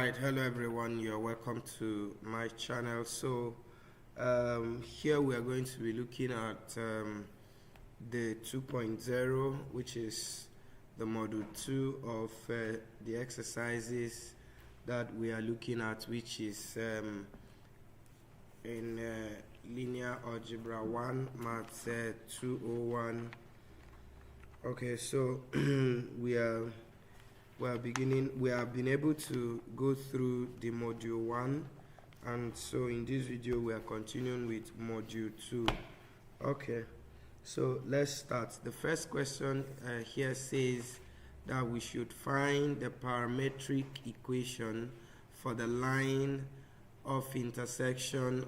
Alright, hello everyone, you're welcome to my channel. So here we are going to be looking at the 2.0, which is the module 2 of the exercises that we are looking at, which is in linear algebra 1 maths 201. Okay, so we have been able to go through the module 1, and so in this video we are continuing with module 2. Okay, so let's start. The first question here says that we should find the parametric equation for the line of intersection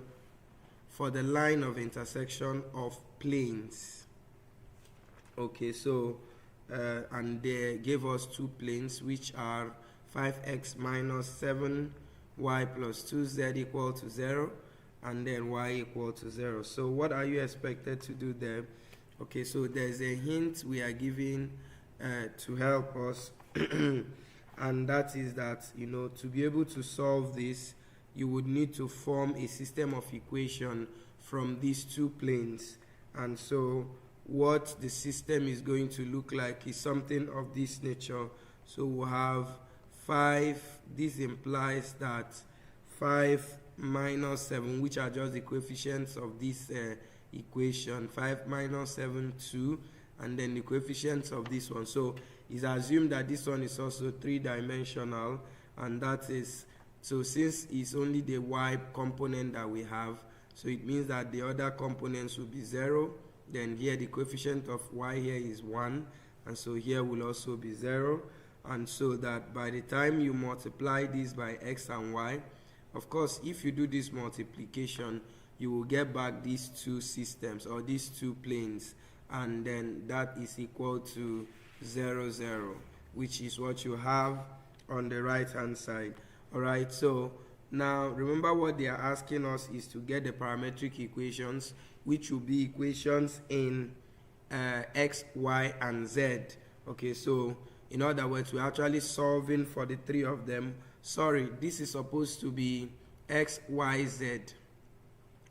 of planes. Okay, so and they gave us two planes, which are 5x minus 7y plus 2z equal to 0, and then y equal to 0. So what are you expected to do there? Okay, so there's a hint we are giving to help us and that is that, to be able to solve this, you would need to form a system of equation from these two planes. And so what the system is going to look like is something of this nature. So we'll have 5, this implies that 5 minus 7, which are just the coefficients of this equation, 5 minus 7, 2, and then the coefficients of this one. So it's assumed that this one is also 3-dimensional, and that is, so since it's only the y component that we have, so it means that the other components will be 0. Then here the coefficient of y here is 1, and so here will also be 0. And so that by the time you multiply this by x and y, of course if you do this multiplication, you will get back these two systems or these two planes, and then that is equal to 0, 0, which is what you have on the right hand side. Alright, so now remember what they are asking us is to get the parametric equations, which will be equations in x, y, and z. Okay, so in other words, we're actually solving for the three of them. Sorry, this is supposed to be x, y, z,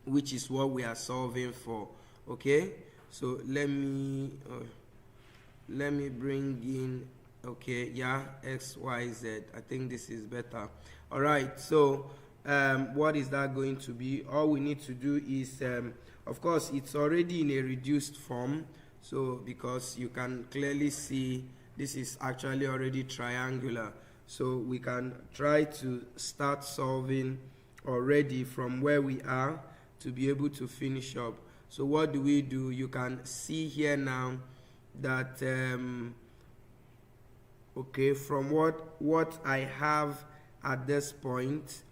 which is what we are solving for. Okay, so let me bring in, okay, yeah, x, y, z. I think this is better. All right, so what is that going to be? All we need to do is of course it's already in a reduced form, so because you can clearly see this is actually already triangular, so we can try to start solving already from where we are to be able to finish up. So what do? You can see here now that okay, from what I have at this point,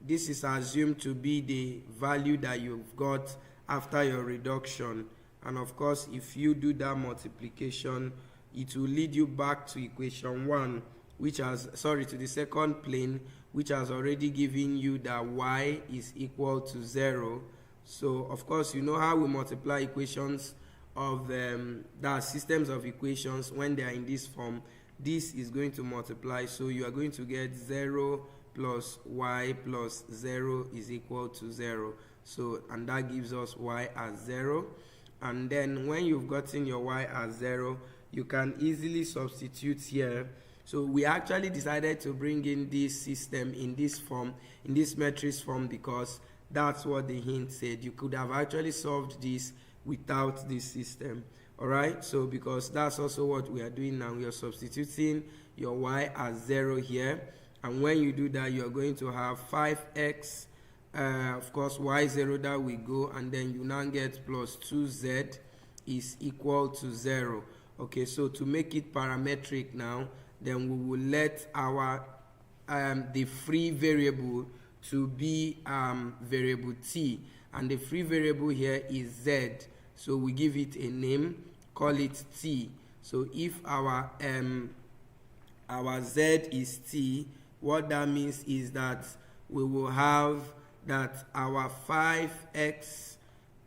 this is assumed to be the value that you've got after your reduction, and of course if you do that multiplication, it will lead you back to equation 1, which has, sorry, to the second plane, which has already given you that y is equal to 0. So of course you know how we multiply equations of that systems of equations when they are in this form. This is going to multiply, so you are going to get 0 plus y plus 0 is equal to 0. So, and that gives us y as 0. And then when you've gotten your y as 0, you can easily substitute here. So we actually decided to bring in this system in this form, in this matrix form, because that's what the hint said. You could have actually solved this without this system. Alright, so because that's also what we are doing now, we are substituting your y as 0 here, and when you do that, you are going to have 5x, of course y0, that we go, and then you now get plus 2z is equal to 0. Okay, so to make it parametric now, then we will let our the free variable to be variable t, and the free variable here is z, so we give it a name, call it t. So if our z is t, what that means is that we will have that our 5x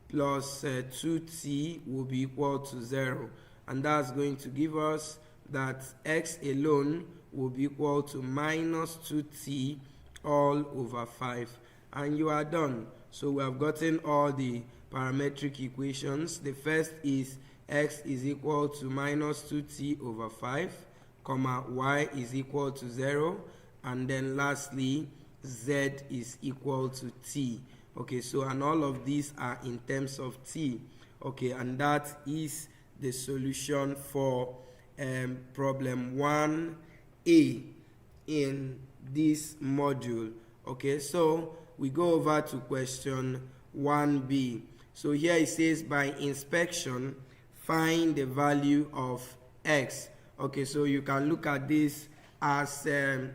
plus 2t will be equal to 0, and that's going to give us that x alone will be equal to minus 2t all over 5. And you are done. So we have gotten all the parametric equations. The first is x is equal to minus 2t over 5, comma y is equal to 0, and then lastly z is equal to t. Okay, so and all of these are in terms of t. Okay, and that is the solution for problem 1a in this module. Okay, so we go over to question 1b. So here it says, by inspection find the value of x. Okay, so you can look at this as the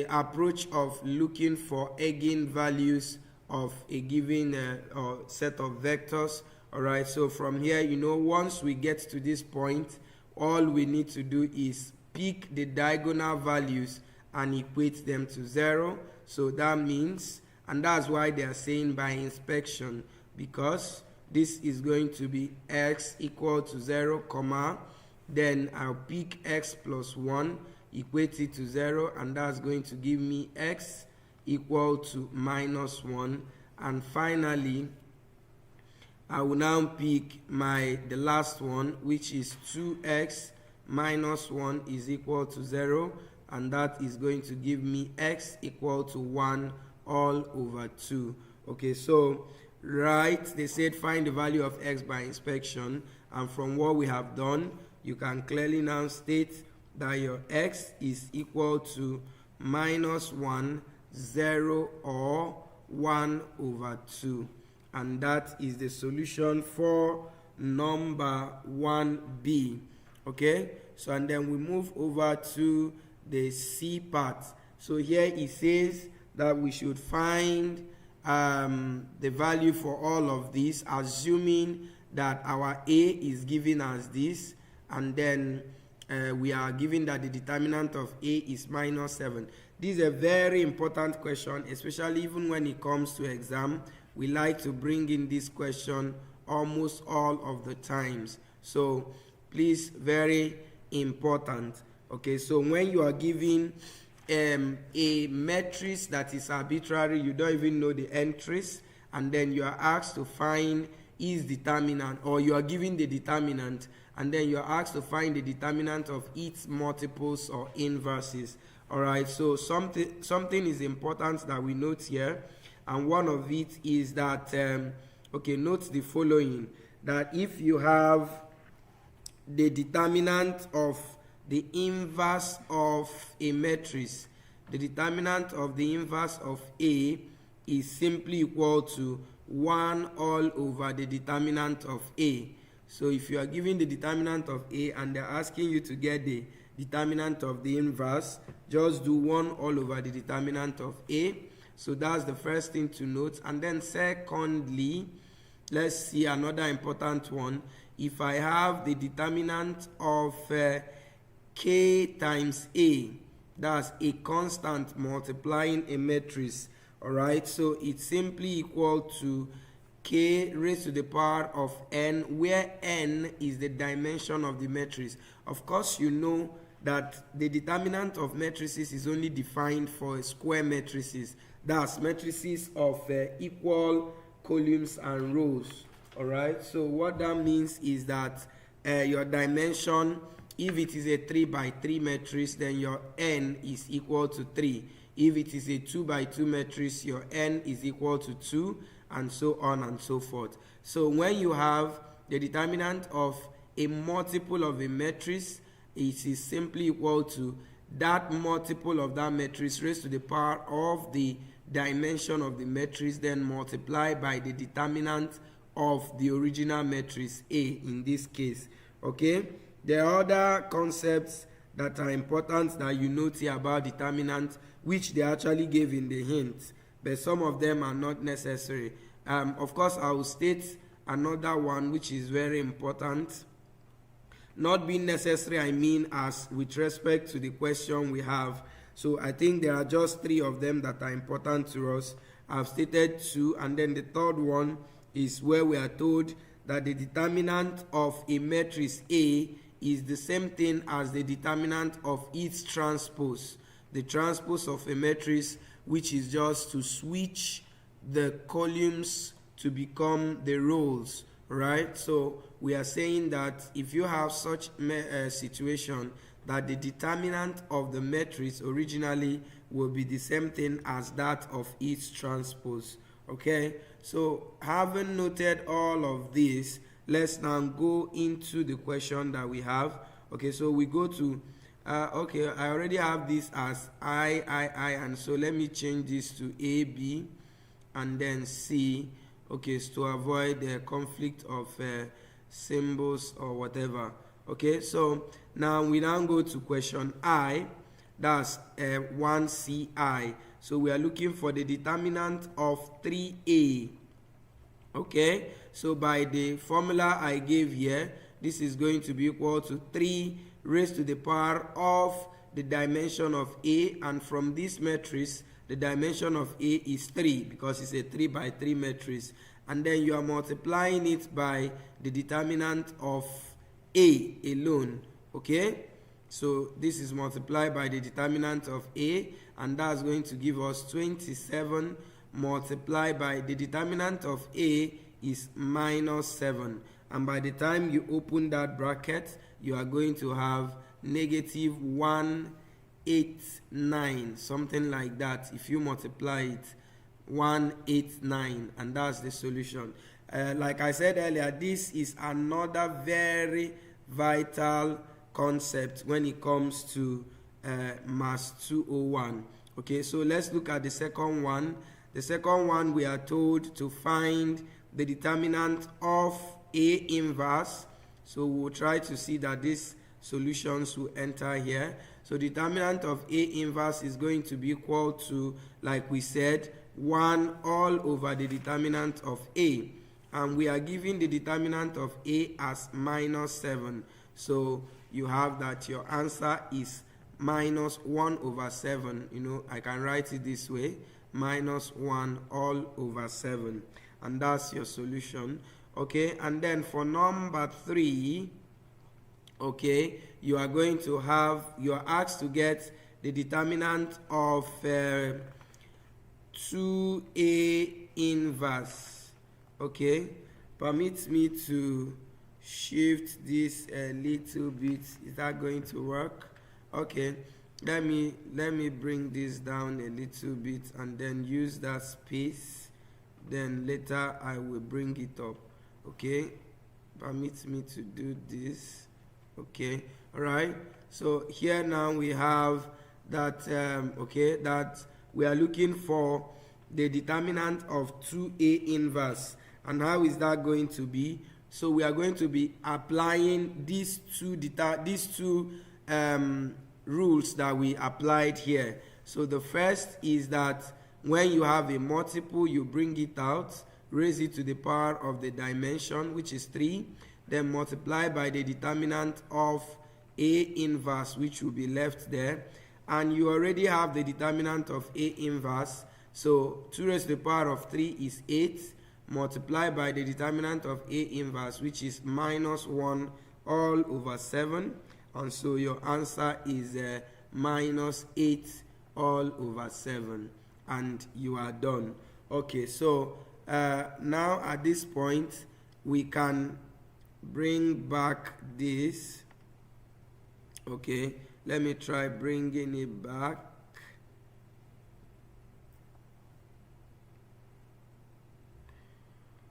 approach of looking for eigenvalues of a given set of vectors. All right, so from here, once we get to this point, all we need to do is pick the diagonal values and equate them to 0. So that means, and that's why they are saying by inspection, because this is going to be x equal to 0, comma, then I'll pick x plus 1, equate it to 0, and that's going to give me x equal to minus 1. And finally, I will now pick the last one, which is 2x minus 1 is equal to 0, and that is going to give me x equal to 1 all over 2. Okay, so they said find the value of x by inspection, and from what we have done, you can clearly now state that your x is equal to minus 1, 0, or 1 over 2. And that is the solution for number 1b. Okay, so and then we move over to the C part. So here it says that we should find the value for all of these, assuming that our a is given as this, and then we are given that the determinant of a is minus 7. This is a very important question, especially even when it comes to exam. We like to bring in this question almost all of the times. So please, very important. Okay, so when you are given a matrix that is arbitrary, you don't even know the entries, and then you are asked to find its determinant, or you are given the determinant, and then you are asked to find the determinant of its multiples or inverses. All right, so something is important that we note here, and one of it is that note the following, that if you have the determinant of the inverse of a matrix, the determinant of the inverse of A is simply equal to 1 all over the determinant of A. So if you are given the determinant of A and they're asking you to get the determinant of the inverse, just do 1 all over the determinant of A. So that's the first thing to note. And then secondly, let's see another important one. If I have the determinant of k times a, that's a constant multiplying a matrix, all right, so it's simply equal to k raised to the power of n, where n is the dimension of the matrix. Of course, you know that the determinant of matrices is only defined for square matrices, that's matrices of equal columns and rows. All right, so what that means is that your dimension, if it is a 3 by 3 matrix, then your n is equal to 3. If it is a 2 by 2 matrix, your n is equal to 2, and so on and so forth. So when you have the determinant of a multiple of a matrix, it is simply equal to that multiple of that matrix raised to the power of the dimension of the matrix, then multiply by the determinant of the original matrix A in this case. Okay, there are other concepts that are important that you note here about determinant, which they actually gave in the hint, but some of them are not necessary. Of course, I will state another one which is very important. Not being necessary, I mean as with respect to the question we have. So I think there are just 3 of them that are important to us. I've stated 2, and then the third one is where we are told that the determinant of a matrix A is the same thing as the determinant of its transpose, the transpose of a matrix, which is just to switch the columns to become the rows, right? So we are saying that if you have such a situation that the determinant of the matrix originally will be the same thing as that of its transpose. Okay, so having noted all of this, let's now go into the question that we have. Okay, so we go to okay, I already have this as I, and so let me change this to A, B, and then C. Okay, so to avoid the conflict of symbols or whatever. Okay, so now we now go to question I, that's 1CI. So we are looking for the determinant of 3A. Okay, so by the formula I gave here, this is going to be equal to 3 raised to the power of the dimension of A, and from this matrix the dimension of A is 3 because it's a 3 by 3 matrix, and then you are multiplying it by the determinant of A alone. Okay, so this is multiplied by the determinant of A, and that's going to give us 27 multiplied by the determinant of A is minus 7, and by the time you open that bracket you are going to have negative 189, something like that. If you multiply it, 189, and that's the solution. Like I said earlier, this is another very vital concept when it comes to Maths 201. Okay, so let's look at the second one. The second one, we are told to find the determinant of A inverse. So we'll try to see that these solutions will enter here. So determinant of A inverse is going to be equal to, like we said, 1 all over the determinant of A. And we are given the determinant of A as minus 7. So you have that your answer is minus 1 over 7. You know, I can write it this way, minus 1 all over 7. And that's your solution. Okay, and then for number 3, okay, you are going to have, you are asked to get the determinant of 2A inverse. Okay, permit me to shift this a little bit. Is that going to work? Okay, let me bring this down a little bit and then use that space. Then later I will bring it up. Okay, permit me to do this. Okay, all right. So here now we have that okay, that we are looking for the determinant of 2A inverse. And how is that going to be? So we are going to be applying these two rules that we applied here. So the first is that when you have a multiple, you bring it out, raise it to the power of the dimension, which is 3, then multiply by the determinant of A inverse, which will be left there. And you already have the determinant of A inverse. So 2 raised to the power of 3 is 8, multiplied by the determinant of A inverse, which is minus 1 all over 7. And so your answer is minus 8 all over 7. And you are done. Okay, so now at this point, we can bring back this. Okay, let me try bringing it back.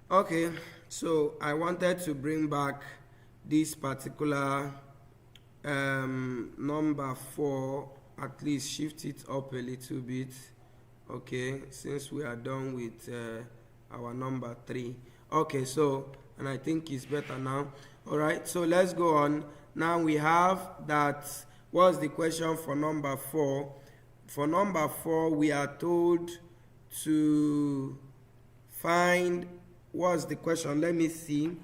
Okay, so I wanted to bring back this particular number 4, at least shift it up a little bit. Okay, since we are done with our number 3. Okay, so, and I think it's better now. All right, so let's go on. Now we have that, what's the question for number 4? For number 4, we are told to find, what's the question? Let me see.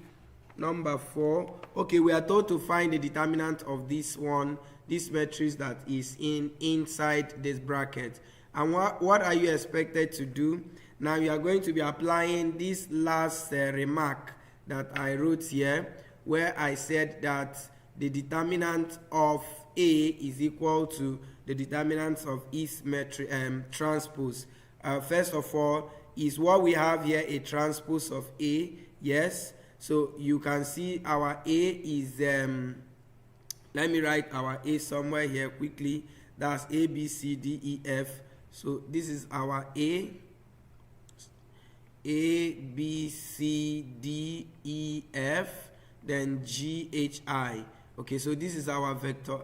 Number 4. Okay, we are told to find the determinant of this one, this matrix that is inside this bracket. And what are you expected to do? Now you are going to be applying this last remark that I wrote here, where I said that the determinant of A is equal to the determinant of its transpose. First of all, is what we have here a transpose of A? Yes. So you can see our A is, let me write our A somewhere here quickly. That's A, B, C, D, E, F. So this is our A, B, C, D, E, F, then G, H, I. Okay, so this is our vector,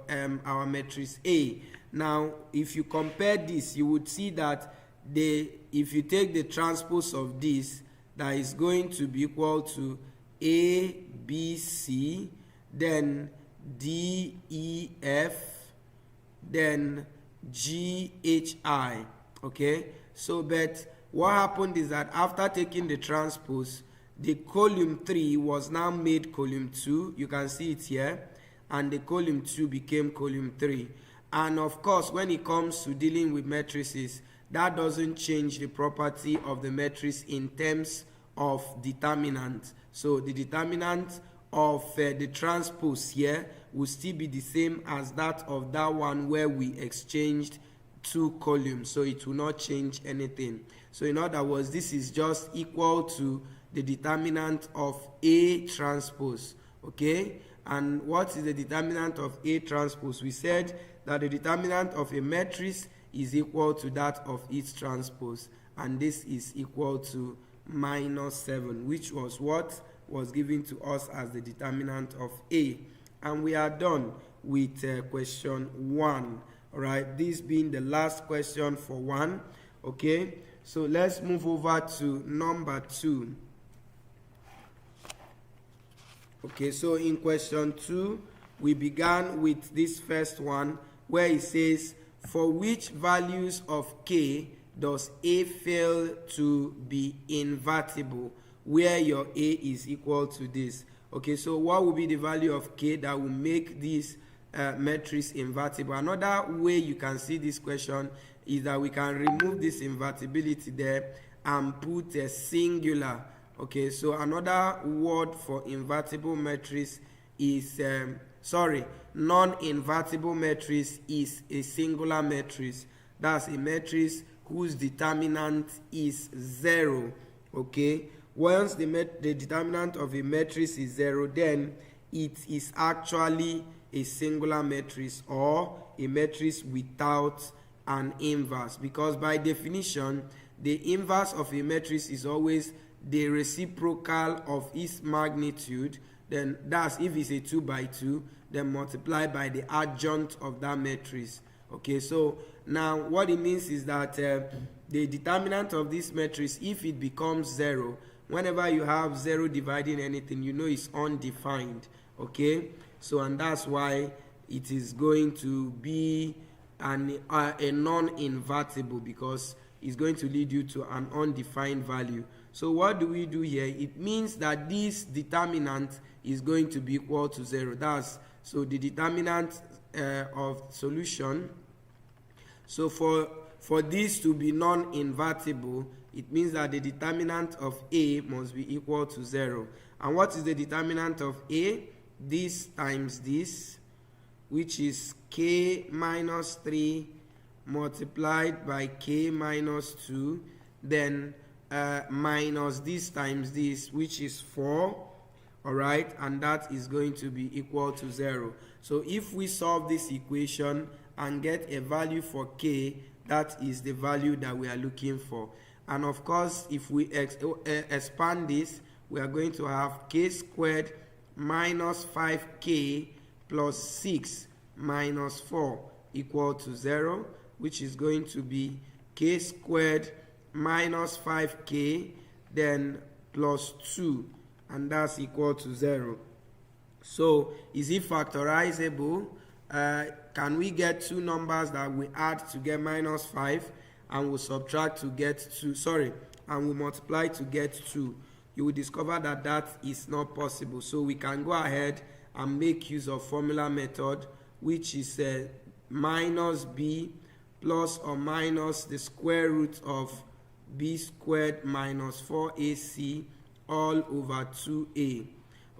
our matrix A. Now, if you compare this, you would see that if you take the transpose of this, that is going to be equal to A, B, C, then D, E, F, then G, H, I. Okay, so but what happened is that after taking the transpose, the column 3 was now made column 2. You can see it here. And the column 2 became column 3. And of course, when it comes to dealing with matrices, that doesn't change the property of the matrix in terms of determinant. So the determinant of the transpose here will still be the same as that of that one where we exchanged 2 columns. So it will not change anything. So in other words, this is just equal to the determinant of A transpose. Okay? And what is the determinant of A transpose? We said that the determinant of a matrix is equal to that of its transpose. And this is equal to -7, which was what was given to us as the determinant of A. And we are done with question 1. All right, this being the last question for 1. Okay, so let's move over to number 2. Okay, so in question 2, we began with this first one where it says, for which values of k does A fail to be invertible, where your A is equal to this? Okay, so what will be the value of k that will make this matrix invertible? Another way you can see this question is that we can remove this invertibility there and put a singular. Okay, so another word for invertible matrix is, non-invertible matrix is a singular matrix. That's a matrix whose determinant is 0. Okay, once the determinant of a matrix is 0, then it is actually a singular matrix or a matrix without an inverse, because by definition, the inverse of a matrix is always the reciprocal of its magnitude. Then that's if it's a 2 by 2, then multiply by the adjunct of that matrix. Okay, so now what it means is that the determinant of this matrix, if it becomes 0, whenever you have 0 dividing anything, you know it's undefined. Okay, so and that's why it is going to be a non-invertible, because it's going to lead you to an undefined value. So what do we do here? It means that this determinant is going to be equal to 0. That's so the determinant of solution. So for this to be non-invertible, it means that the determinant of A must be equal to 0. And what is the determinant of A? This times this, which is k minus 3 multiplied by k minus 2, then minus this times this, which is 4. All right, and that is going to be equal to 0. So if we solve this equation and get a value for k, that is the value that we are looking for. And of course, if we expand this, we are going to have k squared minus 5k plus 6 minus 4 equal to 0, which is going to be k squared minus 5k then plus 2, and that's equal to 0. So is it factorizable? Can we get two numbers that we add to get minus 5 and we subtract to get 2, and we multiply to get 2? You will discover that that is not possible. So we can go ahead and make use of formula method, which is minus b plus or minus the square root of b squared minus 4ac all over 2a.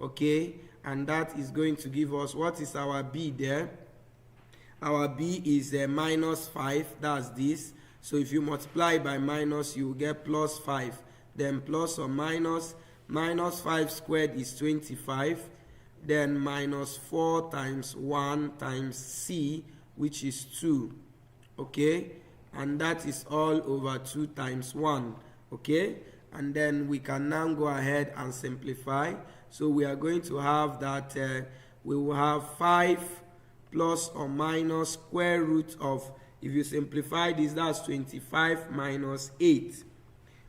Okay, and that is going to give us, what is our b there? Our b is minus 5, that's this. So if you multiply by minus, you will get plus 5. Then plus or minus 5 squared is 25. Then minus 4 times 1 times c, which is 2. Okay? And that is all over 2 times 1. Okay? And then we can now go ahead and simplify. So we are going to have that we will have 5 plus or minus square root of, if you simplify this, that's 25 minus 8,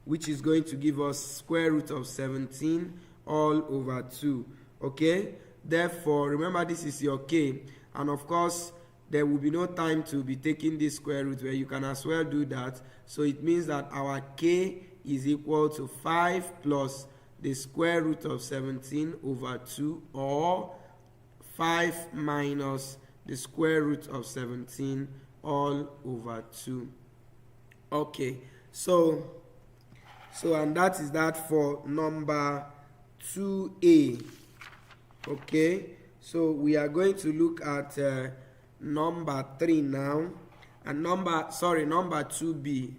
which is going to give us square root of 17 all over 2. Okay? Therefore, remember this is your k, and of course, there will be no time to be taking this square root, where you can as well do that. So it means that our k is equal to 5 plus the square root of 17 over 2, or 5 minus the square root of 17 all over 2. Okay, so and that is that for number 2a. Okay, so we are going to look at number 3 now, and number 2b.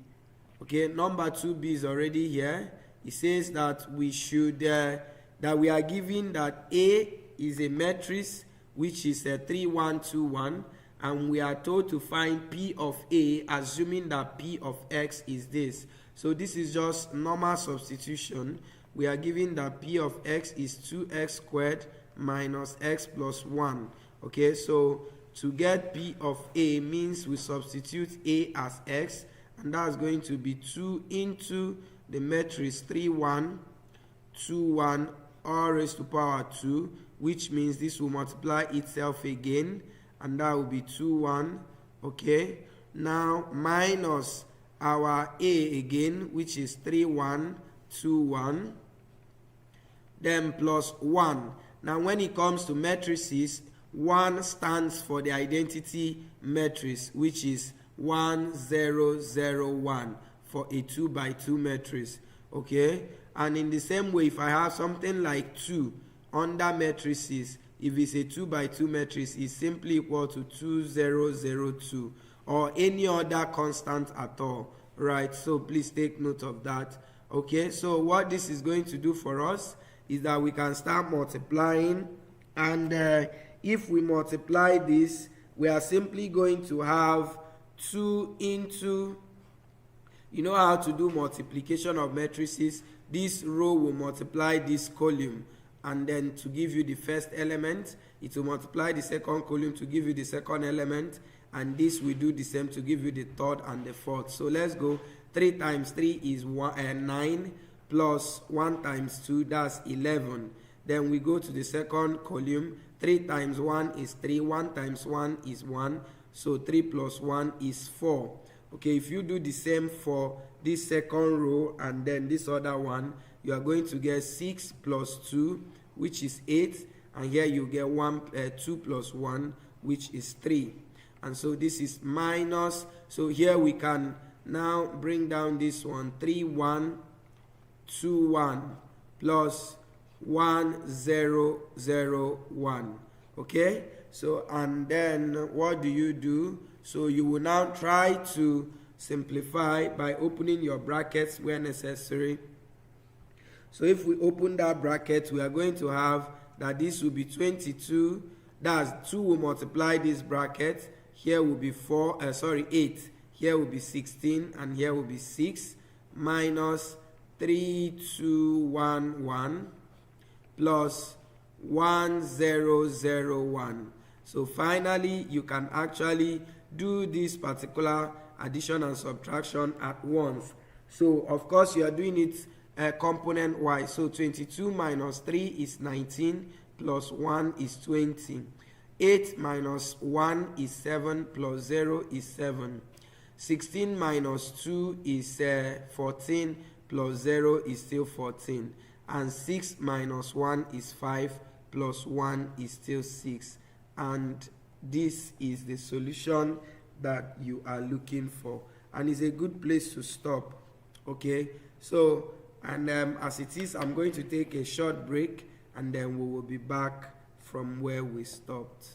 Okay, number 2b is already here. It says that we should that we are given that A is a matrix which is 3, 1, 2, 1, and we are told to find P of A, assuming that P of X is this. So this is just normal substitution. We are given that P of X is 2x squared minus x plus 1. Okay, so to get P of A means we substitute A as x, and that's going to be 2 into the matrix 3, 1, 2, 1, all raised to power 2, which means this will multiply itself again, and that will be 2, 1. Okay, now minus our A again, which is 3, 1, 2, 1, then plus 1. Now when it comes to matrices, 1 stands for the identity matrix, which is 1, 0, 0, 1 for a 2 by 2 matrix. Okay, and in the same way, if I have something like 2 under matrices, if it's a 2 by 2 matrix, it's simply equal to 2, 0, 0, 2, or any other constant at all, right? So please take note of that. Okay, so what this is going to do for us is that we can start multiplying, and if we multiply this, we are simply going to have 2 into, you know how to do multiplication of matrices. This row will multiply this column, and then to give you the first element, it will multiply the second column to give you the second element, and this will do the same to give you the third and the fourth. So let's go. 3 times 3 is 9, plus 1 times 2, that's 11. Then we go to the second column. 3 times 1 is 3, 1 times 1 is 1, so 3 plus 1 is 4. Okay, if you do the same for this second row and then this other one, you are going to get 6 plus 2, which is 8, and here you get 2 plus 1, which is 3. And so this is minus, so here we can now bring down this one, 3, 1, 2, 1, plus 1, 0, 0, 1. Okay, so and then what do you do? So you will now try to simplify by opening your brackets where necessary. So if we open that bracket, we are going to have that this will be 22. That's 2 will multiply this bracket. Here will be 8. Here will be 16, and here will be 6, minus 3, 2, 1, 1, plus 1, 0, 0, 1. So finally, you can actually do this particular addition and subtraction at once. So of course, you are doing it component wise. So 22 minus 3 is 19, plus 1 is 20. 8 minus 1 is 7, plus 0 is 7. 16 minus 2 is 14, plus 0 is still 14. And 6 minus 1 is 5, plus 1 is still 6. And this is the solution that you are looking for, and it's a good place to stop. Okay, so and as it is, I'm going to take a short break, and then we will be back from where we stopped.